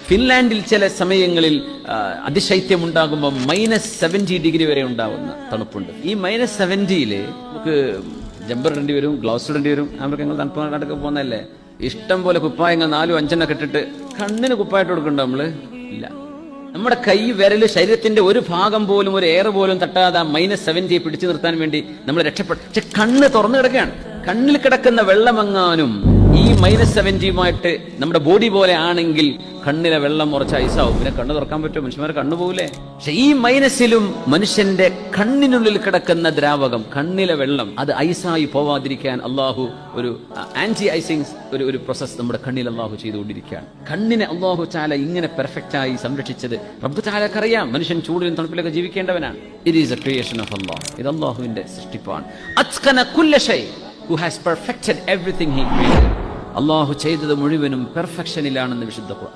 ഫിൻലാൻഡിൽ ചില സമയങ്ങളിൽ അതിശൈത്യം ഉണ്ടാകുമ്പോൾ -70 വരെ ഉണ്ടാവുന്ന തണുപ്പുണ്ട്. ഈ -70 നമുക്ക് ജമ്പർ ഇടേണ്ടി വരും, ഗ്ലൗസ് ഇടേണ്ടി വരും. ഞങ്ങൾ തണുപ്പ് നാടൊക്കെ പോകുന്നതല്ലേ, ഇഷ്ടം പോലെ കുപ്പായങ്ങൾ 4-5 ഇട്ടിട്ട് കണ്ണിന് കുപ്പായിട്ട് കൊടുക്കണ്ടോ നമ്മള്? ഇല്ല. നമ്മുടെ കൈ വിരല് ശരീരത്തിന്റെ ഒരു ഭാഗം പോലും, ഒരു എയർ പോലും തട്ടാതെ -70 പിടിച്ചു നിർത്താൻ വേണ്ടി നമ്മൾ രക്ഷപ്പെട്ടു. പക്ഷെ കണ്ണ് തുറന്നു കിടക്കുകയാണ്. കണ്ണിൽ കിടക്കുന്ന വെള്ളമെങ്ങാനും ഈ -70 നമ്മുടെ ബോഡി പോലെ ആണെങ്കിൽ കണ്ണിലെ വെള്ളം കുറച്ച് ഐസാവും. പിന്നെ കണ്ണ് തുറക്കാൻ പറ്റുമോ? മനുഷ്യന്മാരെ കണ്ണു പോകില്ലേ? പക്ഷെ ഈ മൈനസിലും മനുഷ്യന്റെ കണ്ണിനുള്ളിൽ കിടക്കുന്ന ദ്രാവകം, കണ്ണിലെ വെള്ളം, അത് ഐസായി പോവാതിരിക്കാൻ അള്ളാഹു ഒരു ആന്റി ഐസിങ് ഒരു പ്രോസസ് നമ്മുടെ കണ്ണിൽ അള്ളാഹു ചെയ്തുകൊണ്ടിരിക്കുകയാണ്. കണ്ണിനെ അള്ളാഹു തആല ഇങ്ങനെ പെർഫെക്റ്റ് ആയി സംരക്ഷിച്ചത് റബ്ബ് തആലക്ക് അറിയാം. മനുഷ്യൻ ചൂടിലും തണുപ്പിലൊക്കെ ജീവിക്കേണ്ടവനാണ്. It is a creation of Allah. ഇത് അള്ളാഹുവിന്റെ സൃഷ്ടിപ്പാണ്. അത്ഖന കുല്ല ഷൈ, who has perfected everything he created. അള്ളാഹു ചെയ്തത് മുഴുവനും പെർഫെക്ഷനിലാണെന്ന് വിശുദ്ധ ഖുർആൻ.